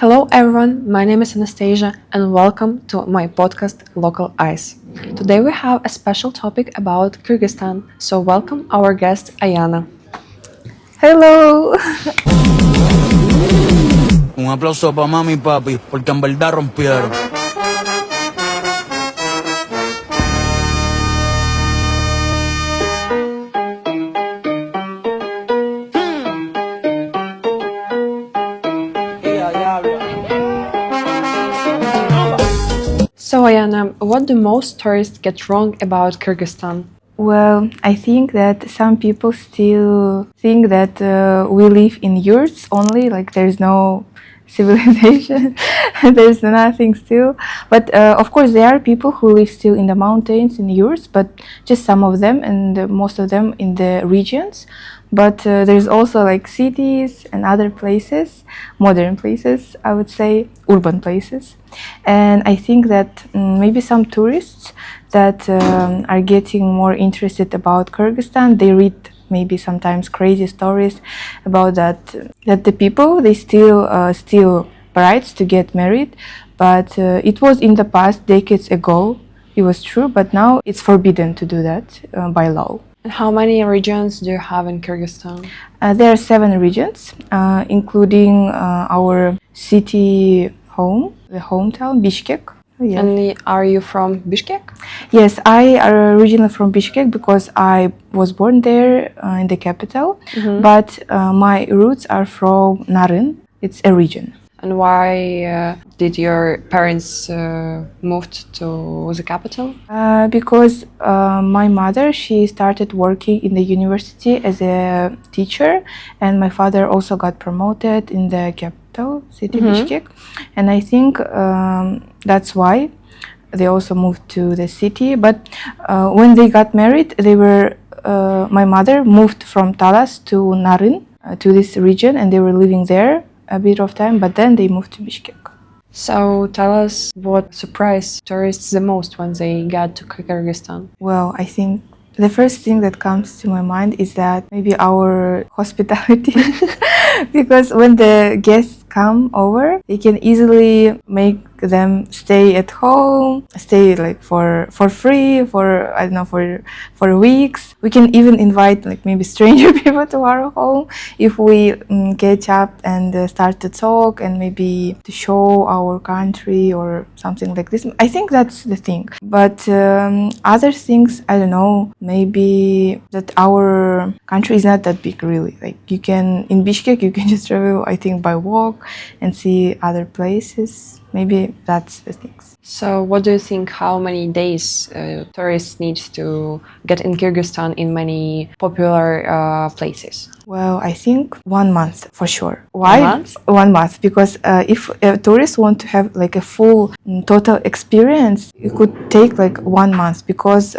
Hello everyone, my name is Anastasia and welcome to my podcast Local Eyes. Today we have a special topic about Kyrgyzstan, so welcome our guest Ayana. Hello. Un aplauso para mami y papi, porque en verdad rompieron. So Ayana, what do most tourists get wrong about Kyrgyzstan? Well, I think that some people still think that we live in yurts only, like there's no civilization, there's nothing still. But of course, there are people who live still in the mountains, in yurts, but just some of them, and most of them in the regions. But there's also like cities and other places, modern places, I would say, urban places. And I think that maybe some tourists that are getting more interested about Kyrgyzstan, they read maybe sometimes crazy stories about that the people, they still steal brides to get married. But it was in the past, decades ago, it was true, but now it's forbidden to do that by law. And how many regions do you have in Kyrgyzstan? There are 7 regions, including our city home, the hometown, Bishkek. Yeah. And are you from Bishkek? Yes, I am originally from Bishkek because I was born there in the capital, but my roots are from Nарын. It's a region. And why did your parents move to the capital? Because my mother, she started working in the university as a teacher, and my father also got promoted in the capital city, Bishkek. And I think that's why they also moved to the city. But when they got married, my mother moved from Talas to Nарын, to this region, and they were living there a bit of time, but then they moved to Bishkek. So tell us what surprised tourists the most when they get to Kyrgyzstan. Well, I think the first thing that comes to my mind is that maybe our hospitality, because when the guests come over, they can easily make them stay at home, stay like for free, for I don't know, for weeks. We can even invite like maybe stranger people to our home if we catch up and start to talk and maybe to show our country or something like this. I think that's the thing. But other things, I don't know, maybe that our country is not that big really. Like in Bishkek, you can just travel, I think, by walk and see other places. Maybe that's the things. So what do you think, how many days tourists need to get in Kyrgyzstan in many popular places? Well, I think 1 month for sure. Why? 1 month? 1 month, because if tourists want to have like a full total experience, it could take like 1 month, because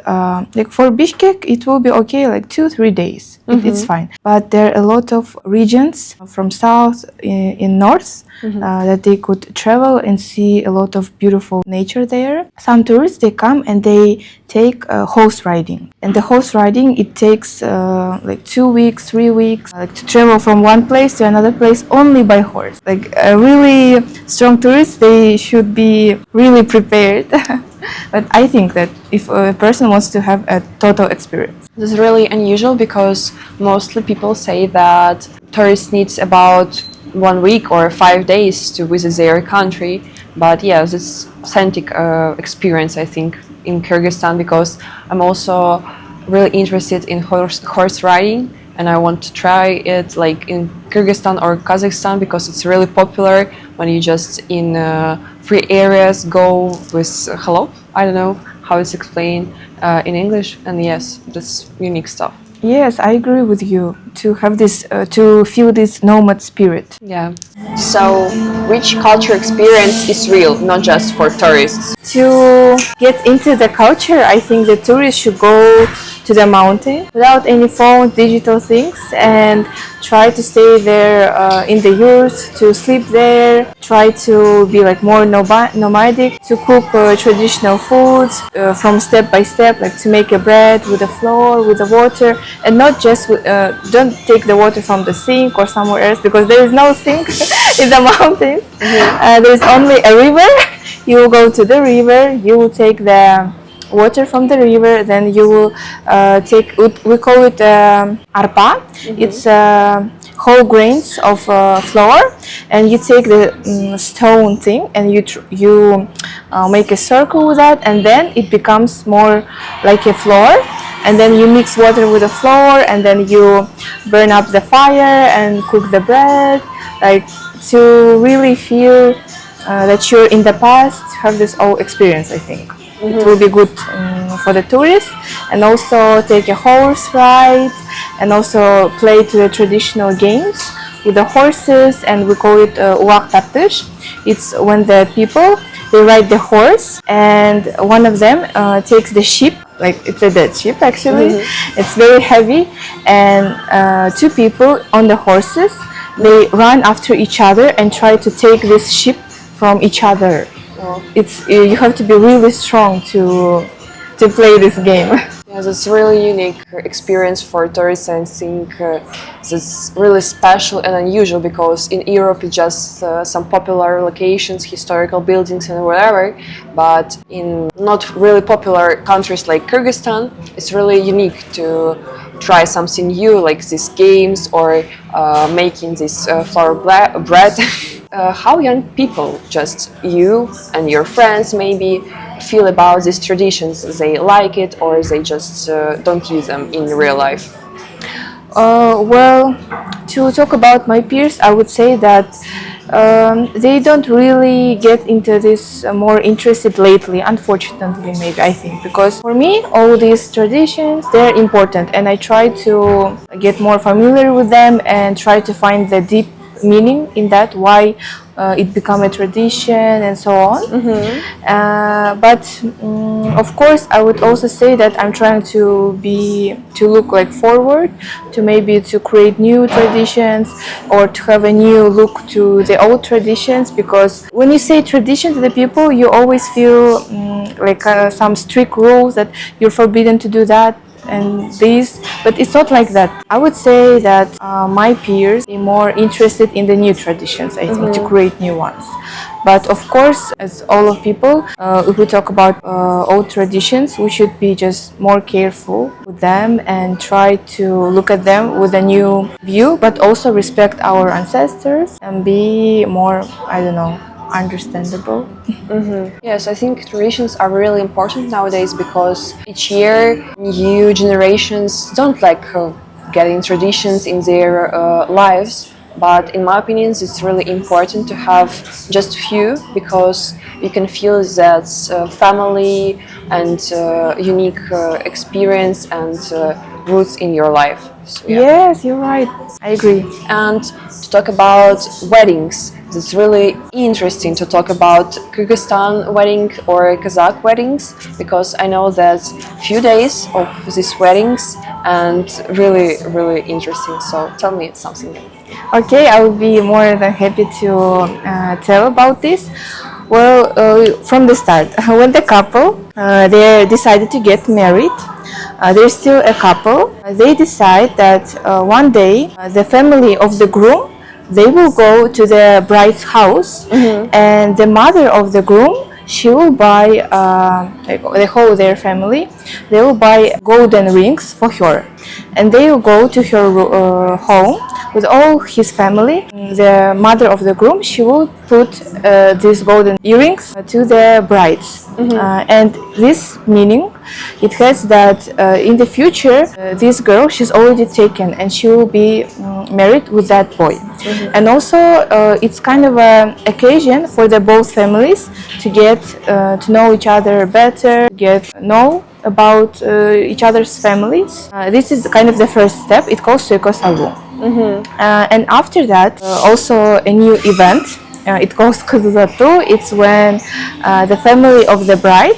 like for Bishkek, it will be okay, like 2-3 days. It's fine. But there are a lot of regions from south in north that they could travel and see a lot of beautiful nature there. Some tourists, they come and they take horse riding. And the horse riding, it takes like 2 weeks, 3 weeks, like to travel from one place to another place only by horse. Like really strong tourists, they should be really prepared. But I think that if a person wants to have a total experience. This is really unusual because mostly people say that tourists need about 1 week or 5 days to visit their country. But yeah, this authentic experience, I think, in Kyrgyzstan, because I'm also really interested in horse riding, and I want to try it like in Kyrgyzstan or Kazakhstan, because it's really popular when you just in free areas go with khalop. I don't know how it's explained in English, and yes, that's unique stuff. Yes, I agree with you, to have this, to feel this nomad spirit. Yeah. So, which culture experience is real, not just for tourists? To get into the culture, I think the tourists should go to the mountain without any phone, digital things, and try to stay there in the yurts, to sleep there, try to be like more nomadic, to cook traditional foods from step by step, like to make a bread with the flour, with the water, and not just don't take the water from the sink or somewhere else, because there is no sink in the mountains. There's only a river. You will go to the river. You will take the water from the river. Then you will take. We call it arpa. It's whole grains of flour, and you take the stone thing, and you make a circle with that, and then it becomes more like a flour. And then you mix water with the flour, and then you burn up the fire and cook the bread, like to really feel that you're in the past, have this whole experience. I think it will be good for the tourists, and also take a horse ride, and also play to the traditional games with the horses, and we call it uak tartış. It's when the people they ride the horse, and one of them takes the sheep, like it's a dead sheep actually. It's very heavy, and two people on the horses, they run after each other and try to take this sheep from each other. It's you have to be really strong to play this game. Yes, it's a really unique experience for tourists, and I think it's really special and unusual because in Europe it's just some popular locations, historical buildings and whatever, but in not really popular countries like Kyrgyzstan, it's really unique to try something new like these games or making this flour bread. How young people, just you and your friends maybe, feel about these traditions? They like it or they just don't use them in real life? Well, to talk about my peers, I would say that they don't really get into this more interested lately, unfortunately, maybe I think, because for me all these traditions, they're important, and I try to get more familiar with them and try to find the deep meaning in that, why it become a tradition and so on. But of course I would also say that I'm trying to look like forward, to maybe to create new traditions or to have a new look to the old traditions, because when you say tradition to the people, you always feel like some strict rules that you're forbidden to do that and this, but it's not like that. I would say that my peers are more interested in the new traditions, I think, to create new ones. But of course, as all of people, if we talk about old traditions, we should be just more careful with them and try to look at them with a new view, but also respect our ancestors and be more, I don't know, understandable. Yes, I think traditions are really important nowadays because each year new generations don't like getting traditions in their lives. But in my opinion, it's really important to have just few, because you can feel that family and unique experience and roots in your life. So, yeah. Yes, you're right. I agree. And to talk about weddings, it's really interesting to talk about Kyrgyzstan wedding or Kazakh weddings, because I know that few days of these weddings and really, really interesting. So tell me something. Okay, I would be more than happy to tell about this. Well, from the start, when the couple they decided to get married, they're still a couple. They decide that one day the family of the groom, they will go to the bride's house, and the mother of the groom, she will buy the whole their family. They will buy golden rings for her, and they will go to her home with all his family. The mother of the groom, she will put these golden earrings to the brides, and this meaning it has that in the future this girl, she's already taken and she will be married with that boy. And also it's kind of an occasion for the both families to get to know each other better, get know about each other's families. This is kind of the first step. It calls Suikosalu. And after that, also a new event. It calls Kızılatu. It's when the family of the bride,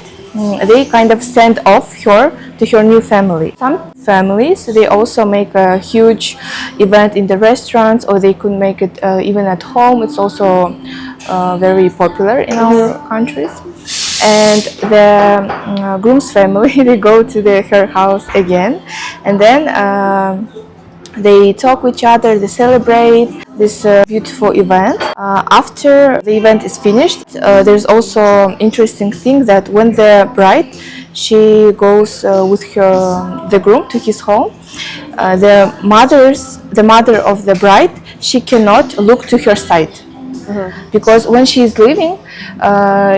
they kind of send off her to her new family. Some families, they also make a huge event in the restaurants, or they could make it even at home. It's also very popular in our countries. And the groom's family, they go to her house again, and then they talk with each other, they celebrate, this beautiful event. After the event is finished, there's also interesting thing that when the bride she goes with the groom to his home, the mother of the bride, she cannot look to her side. Because when she is leaving,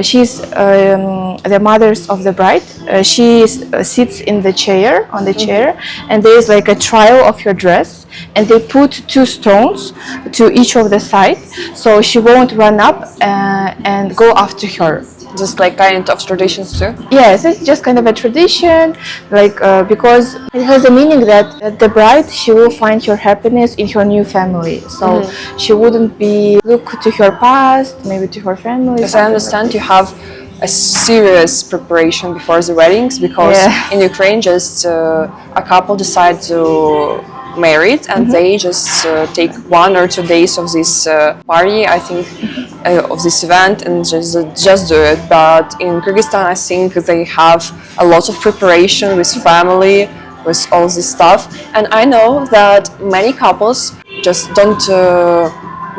she's the mothers of the bride. She sits in the chair, on the chair, and there is like a trial of her dress, and they put two stones to each of the side, so she won't run up and go after her. Just like kind of traditions too. Yes, it's just kind of a tradition, like because it has a meaning that the bride she will find her happiness in her new family. So she wouldn't be look to her past, maybe to her family. Because I understand you have a serious preparation before the weddings, because in Ukraine just a couple decide to marry and they just take 1 or 2 days of this party, I think, of this event, and just do it. But in Kyrgyzstan I think they have a lot of preparation with family, with all this stuff, and I know that many couples just don't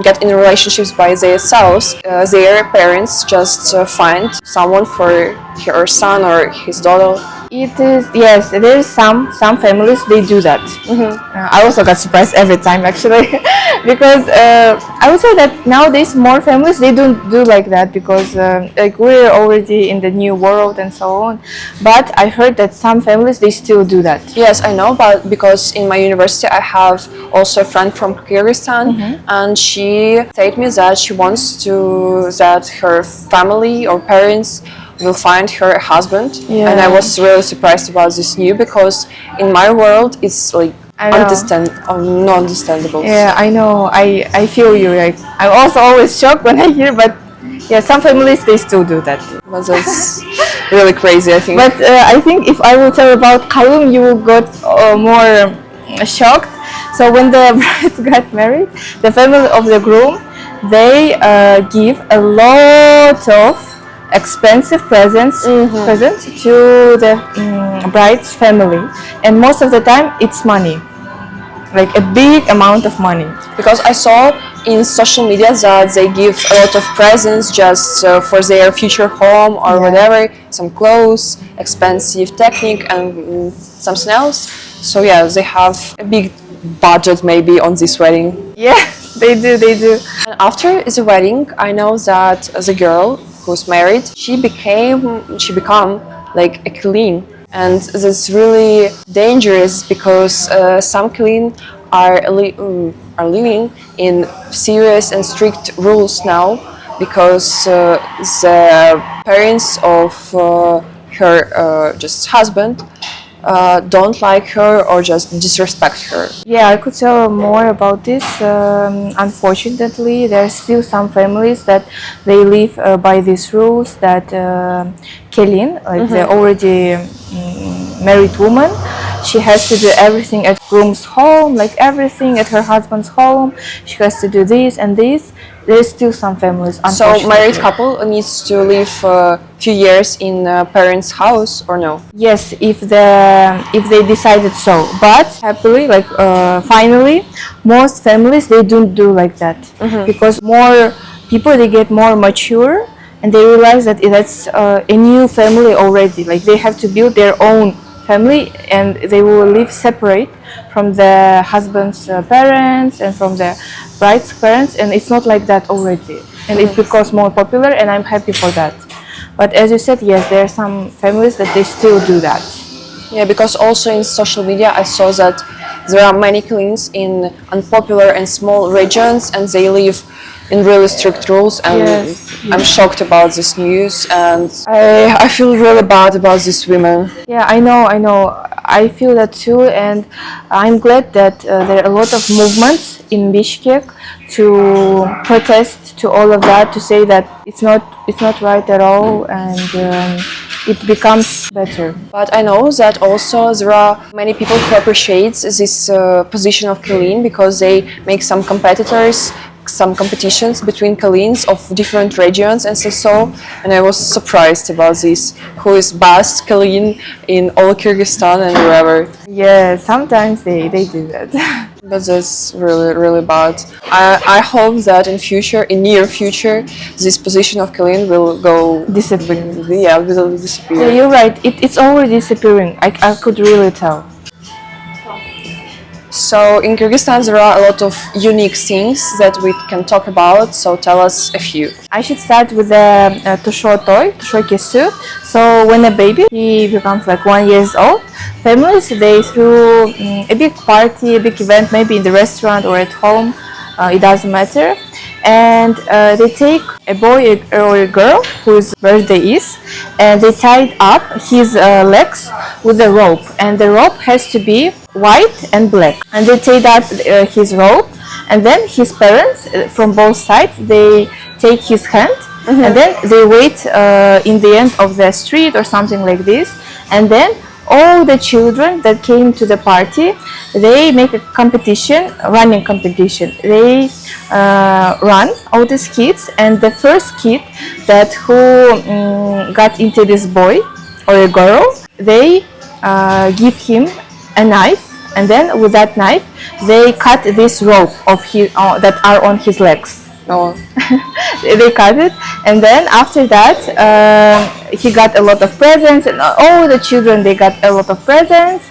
get in relationships by themselves. Their parents just find someone for her son or his daughter. It is, yes, there is some families they do that. I also got surprised every time actually because I would say that nowadays more families they don't do like that, because like we're already in the new world and so on. But I heard that some families they still do that. Yes, I know, but because in my university I have also a friend from Kyrgyzstan, and she said me that she wants to that her family or parents will find her a husband. And I was really surprised about this news, because in my world it's like not understandable. Yeah, I know. I feel you. Like I'm also always shocked when I hear, but yeah, some families they still do that. But that's really crazy, I think. But I think if I will tell about Kayum, you will get more shocked. So when the brides got married, the family of the groom they give a lot of expensive presents to the bride's family, and most of the time it's money, like a big amount of money. Because I saw in social media that they give a lot of presents just for their future home or whatever, some clothes, expensive technique and something else. So yeah, they have a big budget maybe on this wedding. Yes, they do. And after the wedding, I know that the girl who's married, she become like a clean, and that's really dangerous, because some clean are living in serious and strict rules now, because the parents of her just husband don't like her or just disrespect her. Yeah, I could tell more about this. Unfortunately, there are still some families that they live by these rules that Kelin, like the already married woman, she has to do everything at groom's home, like everything at her husband's home. She has to do this and this. There's still some families. So married couple needs to live a few years in parents' house, or no? Yes, if they decided so. But happily, like finally, most families they don't do like that, because more people they get more mature and they realize that that's a new family already. Like they have to build their own family and they will live separate from the husband's parents and from the bride's parents, and it's not like that already, and it becomes more popular, and I'm happy for that. But as you said, yes, there are some families that they still do that. Yeah, because also in social media I saw that there are many cleans in unpopular and small regions, and they live in really strict rules, and I'm shocked about this news, and I feel really bad about these women. Yeah, I know. I feel that too, and I'm glad that there are a lot of movements in Bishkek to protest to all of that, to say that it's not right at all, and it becomes better. But I know that also there are many people who appreciate this position of Kilin, because they make some competitors some competitions between Kalins of different regions and so, and I was surprised about this. Who is best Kalin in all Kyrgyzstan and wherever. Yeah, sometimes they do that. But that's really bad. I hope that in near future, this position of Kalin will go Disappear. Yeah, will disappear. Yeah, you're right. It's already disappearing. I could really tell. So in Kyrgyzstan there are a lot of unique things that we can talk about, so tell us a few. I should start with the Tusho toy, Tusho Kesu. So when a baby he becomes like 1 year old, families they throw a big party, a big event, maybe in the restaurant or at home, it doesn't matter. And they take a boy or a girl whose birthday is, and they tied up his legs with a rope, and the rope has to be white and black. And they tied up his rope, and then his parents from both sides they take his hand, and then they wait in the end of the street or something like this, and then all the children that came to the party, they make a competition, running competition. They run, all these kids, and the first kid that who got into this boy or a girl, they give him a knife, and then with that knife they cut this rope of his, that are on his legs. Oh. They cut it, and then after that he got a lot of presents, and all the children they got a lot of presents.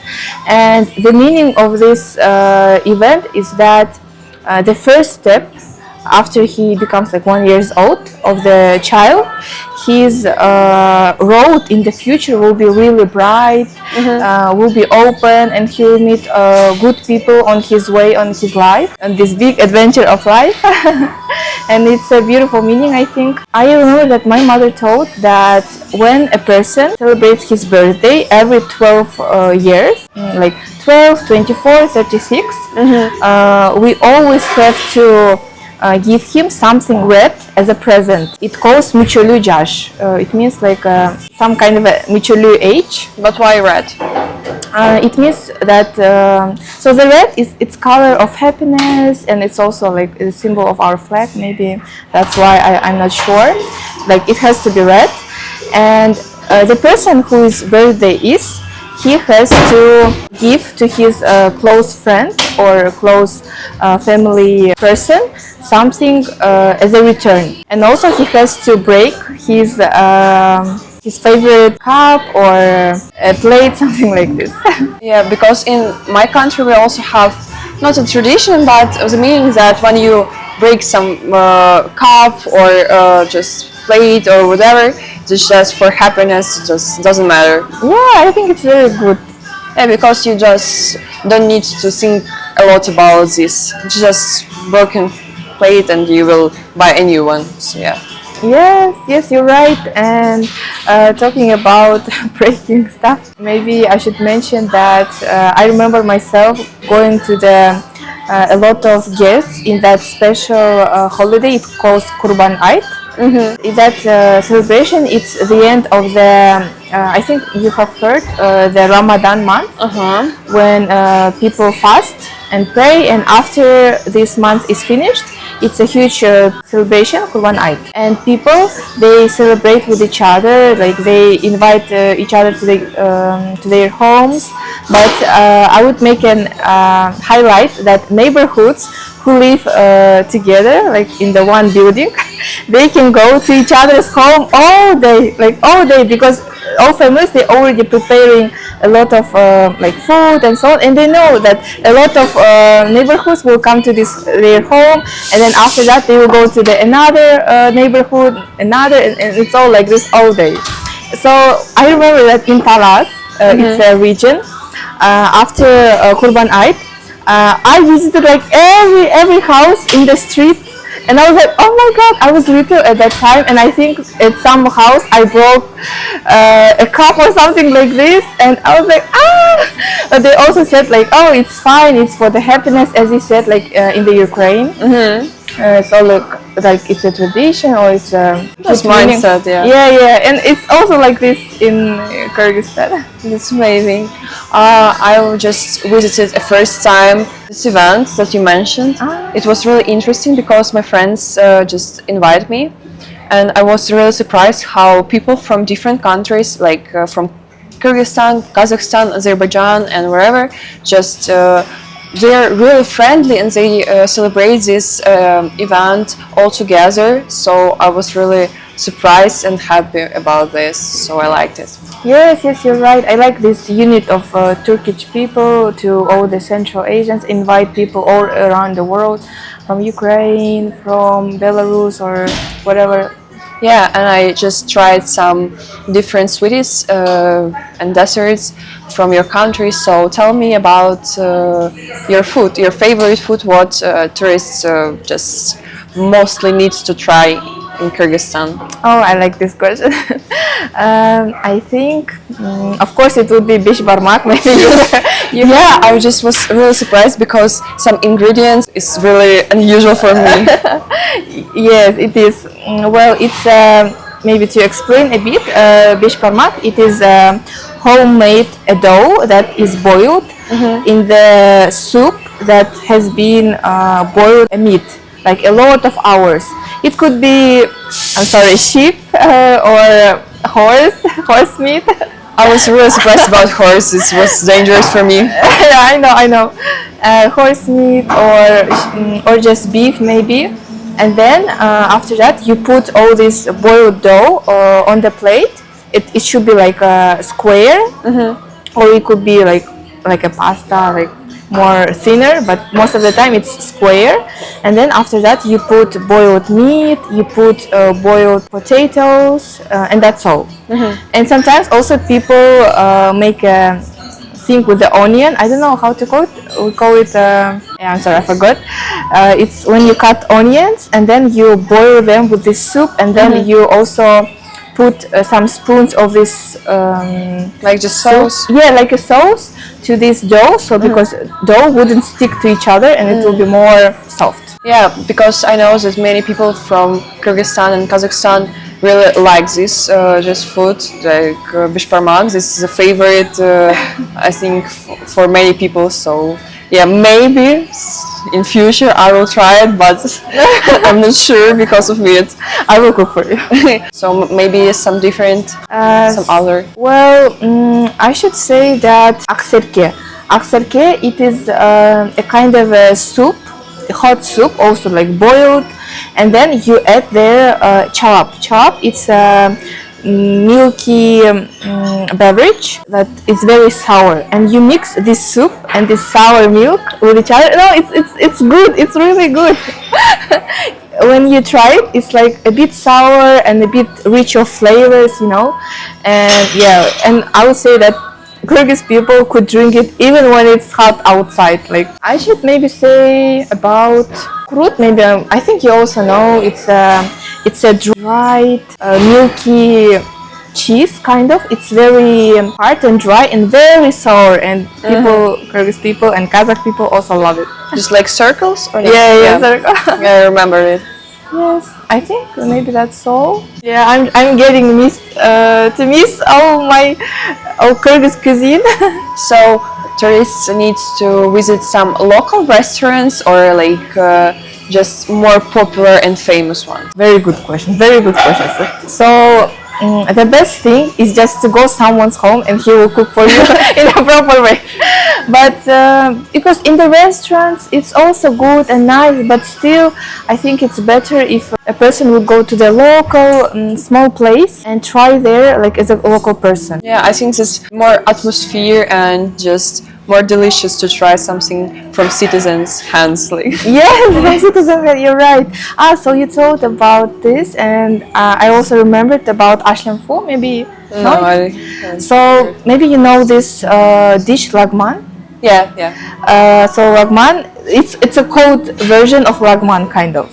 And the meaning of this event is that the first step after he becomes like 1 year old of the child, his road in the future will be really bright, will be open, and he will meet good people on his way, on his life, and this big adventure of life. And it's a beautiful meaning, I think. I remember that my mother told that when a person celebrates his birthday every 12 years, like 12, 24, 36, we always have to give him something red as a present. It calls Micholu Jash. It means like some kind of a Micholu age. But why red? It means that so the red is its color of happiness, and it's also like a symbol of our flag. Maybe that's why I'm not sure. Like it has to be red, and the person whose birthday is, he has to give to his close friend or close family person something as a return, and also he has to break his favorite cup or a plate, something like this. Yeah, because in my country we also have not a tradition, but the meaning that when you break some cup or just plate or whatever, it's just for happiness, it just doesn't matter. Yeah, I think it's very good. Yeah, because you just don't need to think a lot about this. It's just broken plate and you will buy a new one. So yeah. Yes, you're right. And talking about breaking stuff, maybe I should mention that I remember myself going to a lot of guests in that special holiday. It calls Kurban Eid. In that celebration, it's the end of the, I think you have heard, the Ramadan month, when people fast and pray, and after this month is finished, it's a huge celebration, Kurban Eid. And people, they celebrate with each other, like they invite each other to their homes. But I would make an highlight that neighborhoods who live together, like in the one building, they can go to each other's home all day, because all families, they already preparing a lot of like food and so on, and they know that a lot of neighborhoods will come to their home, and then after that they will go to another neighborhood, and it's all like this all day. So I remember that in Talas, it's a region, after Kurban Eid, I visited like every house in the street, and I was like, oh my god, I was little at that time, and I think at some house I broke a cup or something like this, and I was like, ah! But they also said like, oh, it's fine, it's for the happiness, as you said, like in the Ukraine. So look, like it's a tradition or it's a Just good meaning. mindset, yeah. Yeah, and it's also like this in Kyrgyzstan. It's amazing. I just visited a first time this event that you mentioned. Ah. It was really interesting because my friends just invited me, and I was really surprised how people from different countries, like from Kyrgyzstan, Kazakhstan, Azerbaijan, and wherever, just they're really friendly and they celebrate this event all together. So I was really surprised and happy about this. So I liked it. Yes, you're right. I like this unit of Turkish people to all the Central Asians, invite people all around the world, from Ukraine, from Belarus, or whatever. Yeah, and I just tried some different sweeties and desserts from your country. So tell me about your food, your favorite food. What tourists just mostly needs to try in Kyrgyzstan? Oh, I like this question. I think, of course, it would be bish barmak. Maybe Yeah, I just was really surprised because some ingredients is really unusual for me. Yes, it is. Well, it's maybe to explain a bit. Bish parmak. It is homemade dough that is boiled in the soup that has been boiled meat, like a lot of hours. It could be, I'm sorry, sheep or horse meat. I was really surprised about horse. It was dangerous for me. Yeah, I know. Horse meat or just beef maybe, and then after that you put all this boiled dough on the plate. It should be like a square, or it could be like a pasta, like more thinner, but most of the time it's square. And then after that you put boiled meat, you put boiled potatoes, and that's all. And sometimes also people make a thing with the onion. I don't know how to call it. We call it. Yeah, I'm sorry, I forgot. It's when you cut onions and then you boil them with this soup, and then you also put some spoons of this Like just sauce. yeah, like a sauce to this dough, so because dough wouldn't stick to each other and it will be more soft. Yeah, because I know that many people from Kyrgyzstan and Kazakhstan really like this just food, like bishparmak. This is a favorite, I think, for many people. So yeah, maybe in future I will try it, but I'm not sure because of it. I will cook for you. So maybe some different, some other. Well, I should say that akserke. Akserke, it is a kind of a soup, a hot soup, also like boiled, and then you add there chalap. Chalap, it's a milky beverage that is very sour, and you mix this soup and this sour milk with each other. No, it's good. It's really good. When you try it, it's like a bit sour and a bit rich of flavors, and yeah, and I would say that Kyrgyz people could drink it even when it's hot outside. Like, I should maybe say about krut. Maybe I think you also know it's a dried milky cheese kind of. It's very hard and dry and very sour, and Kyrgyz people and Kazakh people also love it. Just like circles? Or not? Yeah. Yeah, I remember it. Yes, I think maybe that's all. Yeah, I'm getting to miss all Kyrgyz cuisine. So tourists needs to visit some local restaurants or like just more popular and famous ones? Very good question. Very good question. So the best thing is just to go someone's home and he will cook for you in a proper way. But because in the restaurants it's also good and nice, but still I think it's better if a person would go to the local small place and try there like as a local person. Yeah, I think it's more atmosphere and just more delicious to try something from citizens' hands. Like. Yes, you're right. So you told about this, and I also remembered about ashlam fu. Maybe No, so maybe you know this dish lagman. yeah. So lagman, it's a cold version of lagman, kind of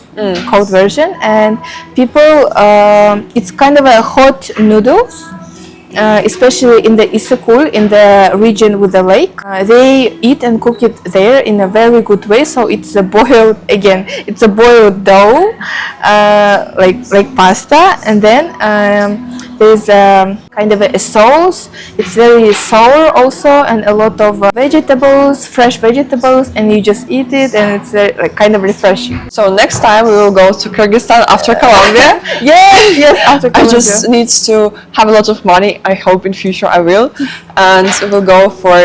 cold version, and people it's kind of a hot noodles especially in the Issyk, in the region with the lake. They eat and cook it there in a very good way. So it's a boiled again. It's a boiled dough, like pasta, and then there's kind of a sauce. It's very sour also, and a lot of vegetables, fresh vegetables, and you just eat it, and it's like kind of refreshing. So next time we will go to Kyrgyzstan after Colombia. Yes, yes, after I Colombia. just need to have a lot of money. I hope in future I will, and we'll go for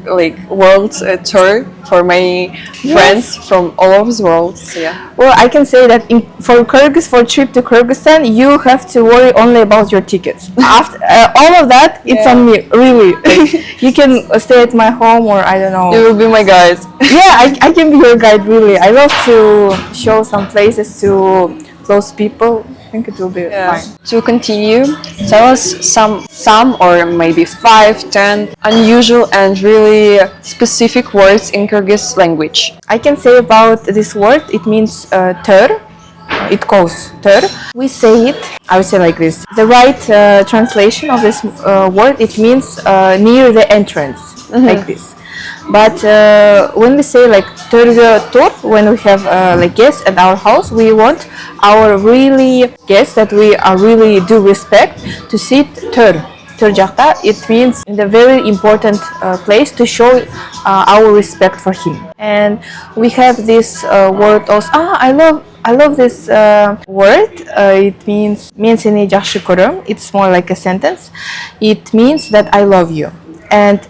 like world tour for many friends from all over the world. So yeah. Well, I can say that for trip to Kyrgyzstan, you have to worry only about your tickets. After all of that, it's on me. Really, like, you can stay at my home, or I don't know. You will be my guide. Yeah, I can be your guide. Really, I love to show some places to those people. I think it will be fine. To continue, tell us some or maybe 5, 10 unusual and really specific words in Kyrgyz language. I can say about this word, it means tör. It goes tör. We say it, I would say like this. The right translation of this word, it means near the entrance, like this. But when we say like törgö tur, when we have like guests at our house, we want our really guests that we are really do respect to sit tör. Törjakta, it means in the very important place to show our respect for him. And we have this word also. I love this word. It means seni жақсы көрем. It's more like a sentence. It means that I love you. And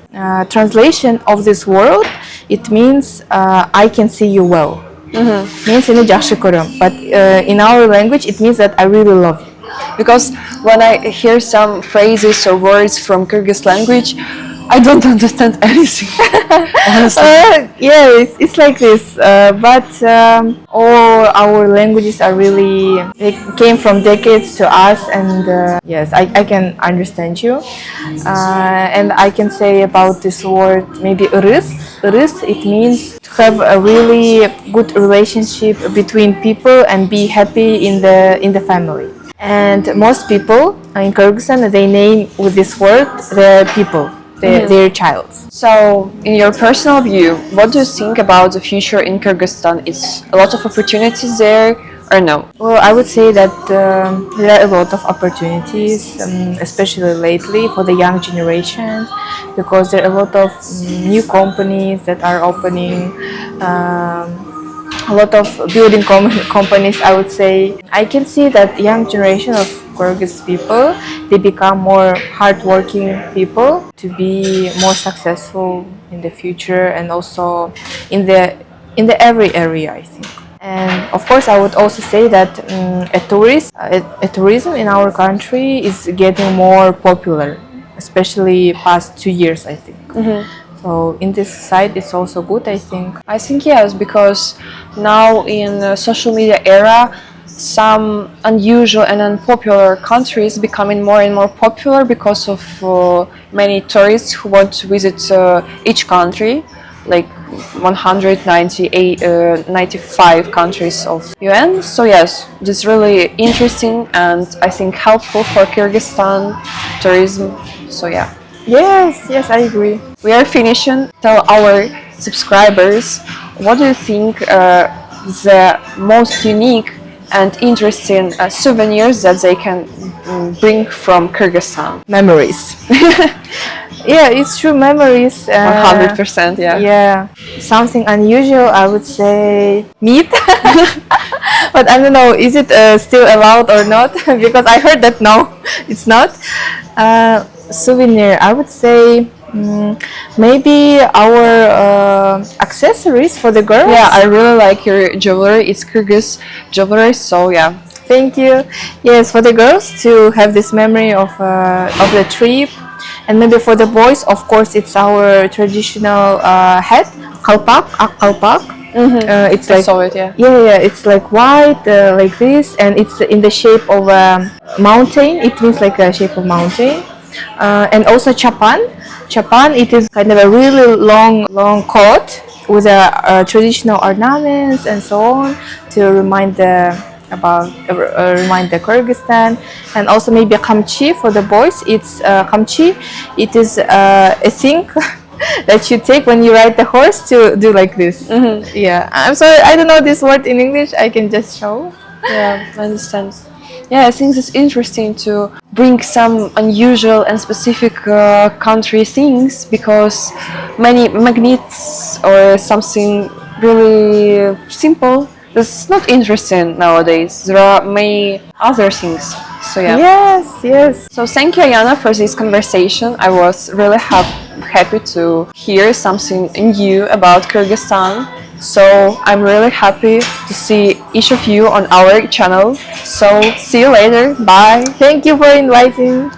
translation of this word, it means I can see you well. Means seni жақсы көрем. But in our language, it means that I really love you. Because when I hear some phrases or words from Kyrgyz language, I don't understand anything. Honestly. Yeah, it's like this. But all our languages are really, they came from decades to us, and yes, I can understand you. And I can say about this word maybe ırыс. Irыс, it means to have a really good relationship between people and be happy in the family. And most people in Kyrgyzstan, they name with this word their people, their child. So, in your personal view, what do you think about the future in Kyrgyzstan? Is a lot of opportunities there or no? Well, I would say that there are a lot of opportunities, especially lately for the young generation, because there are a lot of new companies that are opening. A lot of building companies, I would say. I can see that young generation of Kyrgyz people, they become more hardworking people to be more successful in the future, and also in the every area, I think. And of course, I would also say that tourism in our country is getting more popular, especially past 2 years, I think. So in this side, it's also good, I think. I think yes, because now in the social media era, some unusual and unpopular countries becoming more and more popular because of many tourists who want to visit each country, like 95 countries of UN. So yes, this is really interesting and I think helpful for Kyrgyzstan tourism. So yeah. Yes, I agree. We are finishing. Tell our subscribers, what do you think the most unique and interesting souvenirs that they can bring from Kyrgyzstan? Memories. Yeah, it's true, memories. 100%, yeah. Yeah, something unusual, I would say meat. But I don't know, is it still allowed or not? Because I heard that no, it's not. Souvenir, I would say maybe our accessories for the girls. Yeah, I really like your jewelry. It's Kyrgyz jewelry, so yeah. Thank you. Yes, for the girls to have this memory of the trip, and maybe for the boys, of course, it's our traditional hat, kalpak, kalpak. It's like, I saw it, yeah. Yeah, it's like white, like this, and it's in the shape of a mountain. It means like a shape of mountain. And also chapan. Chapan, it is kind of a really long coat with traditional ornaments and so on to remind the about remind the Kyrgyzstan, and also maybe kamchi for the boys. It's kamchi. It is a thing that you take when you ride the horse to do like this. Yeah, I'm sorry, I don't know this word in English. I can just show. Yeah, I understand. Yeah, I think it's interesting to bring some unusual and specific country things because many magnets or something really simple is not interesting nowadays. There are many other things. So yeah. Yes, yes. So thank you, Ayana, for this conversation. I was really happy to hear something new about Kyrgyzstan. So I'm really happy to see each of you on our channel. So see you later. Bye. Thank you for inviting.